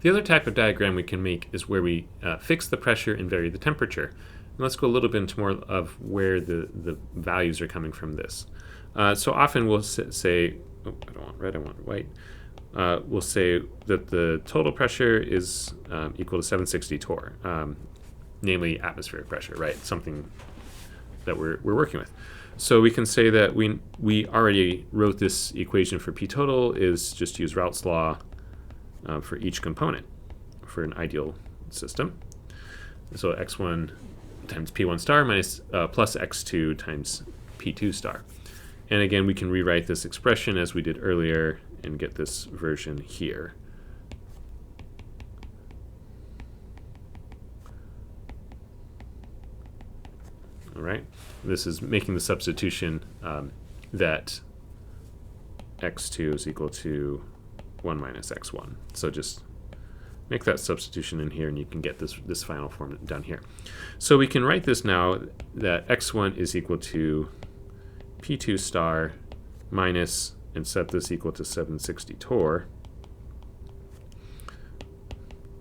The other type of diagram we can make is where we fix the pressure and vary the temperature. And let's go a little bit into more of where the values are coming from this. So often we'll say, oh, I don't want red, I want white. We'll say that the total pressure is equal to 760 torr, namely atmospheric pressure, right? Something that we're working with. So we can say that we already wrote this equation for P total is just use Raoult's law for each component for an ideal system. So x1 times P1 star minus plus x2 times P2 star. And again, we can rewrite this expression as we did earlier and get this version here. All right, this is making the substitution that x2 is equal to 1 minus x1. So just make that substitution in here and you can get this final form down here. So we can write this now that x1 is equal to P2 star minus, and set this equal to 760 torr,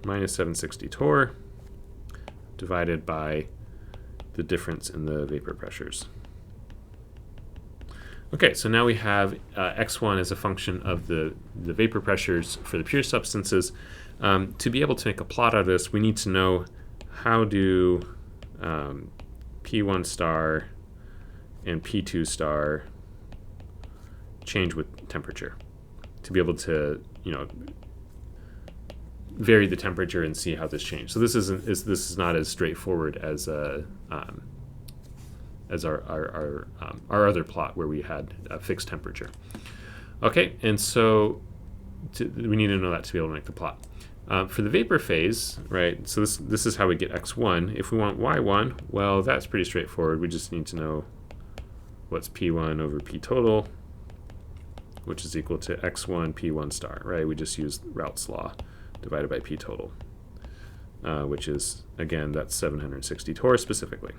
minus 760 torr divided by the difference in the vapor pressures. Okay, so now we have x1 as a function of the vapor pressures for the pure substances. To be able to make a plot out of this, we need to know how do P1 star and P2 star change with temperature, to be able to, vary the temperature and see how this changes. So this is not as straightforward as our other plot where we had a fixed temperature. Okay, and so we need to know that to be able to make the plot. For the vapor phase, right, so this is how we get x1. If we want y1, well, that's pretty straightforward. We just need to know what's P1 over P total, which is equal to x1 P1 star, right? We just use Raoult's law divided by P total, which is, again, that's 760 torr specifically.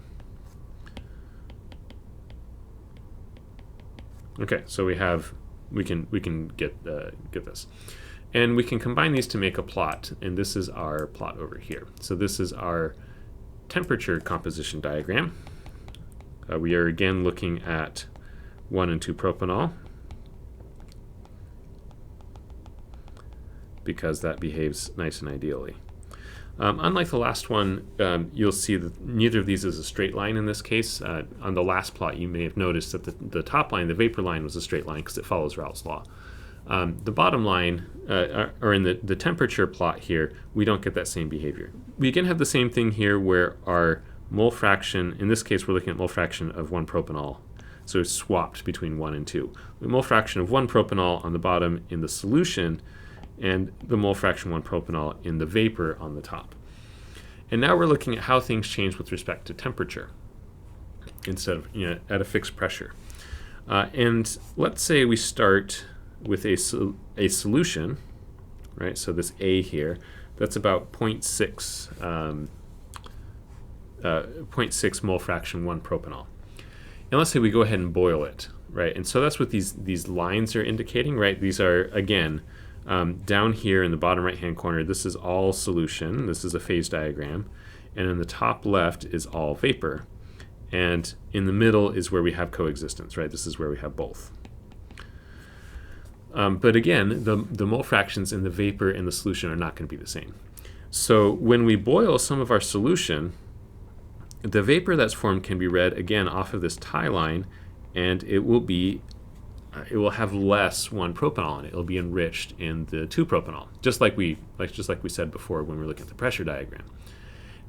Okay, so we can get this, and we can combine these to make a plot, and this is our plot over here. So this is our temperature composition diagram. We are again looking at 1 and 2 propanol because that behaves nice and ideally. Unlike the last one, you'll see that neither of these is a straight line in this case. On the last plot, you may have noticed that the top line, the vapor line, was a straight line because it follows Raoult's law. The bottom line, or in the temperature plot here, we don't get that same behavior. We again have the same thing here where our mole fraction, in this case we're looking at mole fraction of 1 propanol, so it's swapped between 1 and 2. The mole fraction of 1 propanol on the bottom in the solution, and the mole fraction 1 propanol in the vapor on the top. And now we're looking at how things change with respect to temperature instead of at a fixed pressure. And let's say we start with a solution, right? So this A here, that's about 0.6 mole fraction 1 propanol. And let's say we go ahead and boil it, right? And so that's what these lines are indicating, right? These are, again, down here in the bottom right-hand corner, this is all solution. This is a phase diagram. And in the top left is all vapor. And in the middle is where we have coexistence, right? This is where we have both. But again, the mole fractions in the vapor and the solution are not going to be the same. So when we boil some of our solution, the vapor that's formed can be read again off of this tie line, and it will have less 1 propanol in it. It'll be enriched in the 2 propanol, just like we said before when we were looking at the pressure diagram.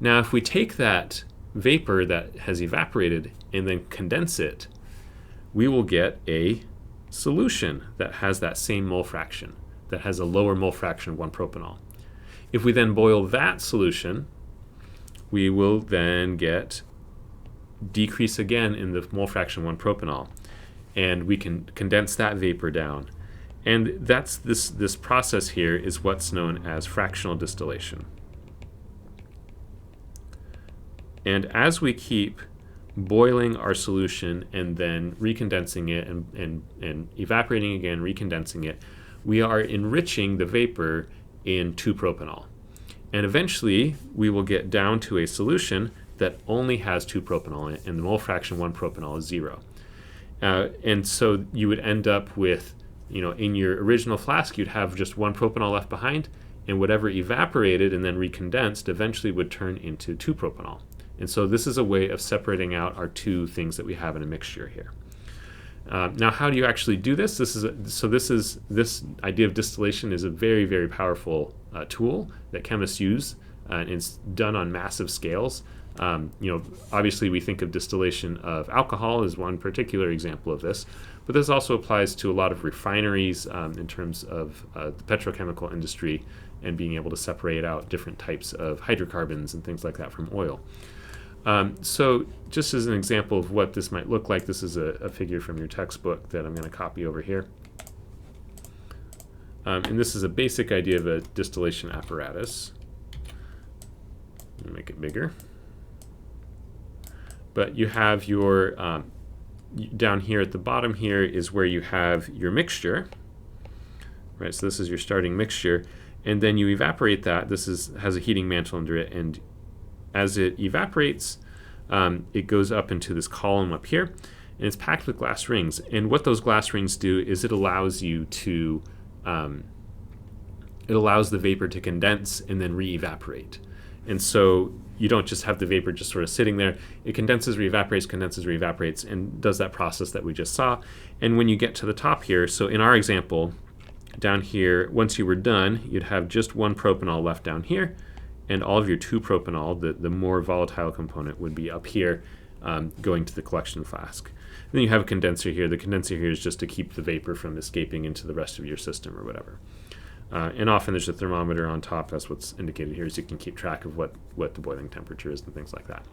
Now, if we take that vapor that has evaporated and then condense it, we will get a solution that has that same mole fraction, that has a lower mole fraction of 1 propanol. If we then boil that solution, we will then get decrease again in the mole fraction 1 propanol, and we can condense that vapor down. And that's this process here is what's known as fractional distillation. And as we keep boiling our solution and then recondensing it and evaporating again, recondensing it, we are enriching the vapor in 2-propanol. And eventually, we will get down to a solution that only has 2-propanol in it, and the mole fraction 1-propanol is 0. And so you would end up with, in your original flask, you'd have just 1-propanol left behind, and whatever evaporated and then recondensed eventually would turn into 2-propanol. And so this is a way of separating out our two things that we have in a mixture here. Now, how do you actually do this? This idea of distillation is a very, very powerful tool that chemists use, and it's done on massive scales. Obviously, we think of distillation of alcohol as one particular example of this, but this also applies to a lot of refineries in terms of the petrochemical industry and being able to separate out different types of hydrocarbons and things like that from oil. So just as an example of what this might look like, this is a figure from your textbook that I'm going to copy over here. And this is a basic idea of a distillation apparatus. Let me make it bigger. But you have your, down here at the bottom here is where you have your mixture. Right, so this is your starting mixture. And then you evaporate that. This has a heating mantle under it, and as it evaporates, it goes up into this column up here, and it's packed with glass rings. And what those glass rings do is it allows you to, it allows the vapor to condense and then re-evaporate. And so you don't just have the vapor just sort of sitting there. It condenses, re-evaporates, and does that process that we just saw. And when you get to the top here, so in our example, down here, once you were done, you'd have just 1-propanol left down here, and all of your 2-propanol, the more volatile component, would be up here going to the collection flask. And then you have a condenser here. The condenser here is just to keep the vapor from escaping into the rest of your system or whatever. And often there's a thermometer on top. That's what's indicated here, so you can keep track of what the boiling temperature is and things like that.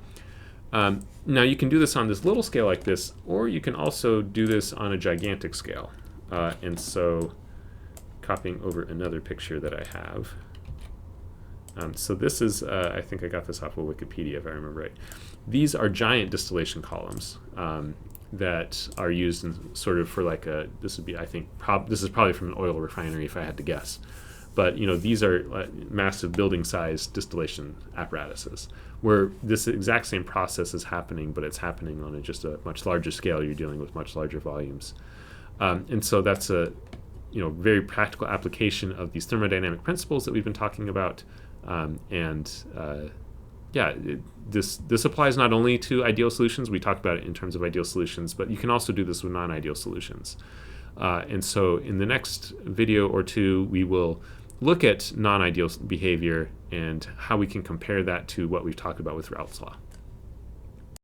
Now you can do this on this little scale like this, or you can also do this on a gigantic scale. And so copying over another picture that I have. So this is, I think I got this off of Wikipedia if I remember right. These are giant distillation columns that are used in sort of for like a, this would be, I think, this is probably from an oil refinery if I had to guess. But these are massive building-sized distillation apparatuses where this exact same process is happening, but it's happening on just a much larger scale. You're dealing with much larger volumes. And so that's a very practical application of these thermodynamic principles that we've been talking about. This applies not only to ideal solutions. We talked about it in terms of ideal solutions, but you can also do this with non-ideal solutions. And so in the next video or two, we will look at non-ideal behavior and how we can compare that to what we've talked about with Raoult's law.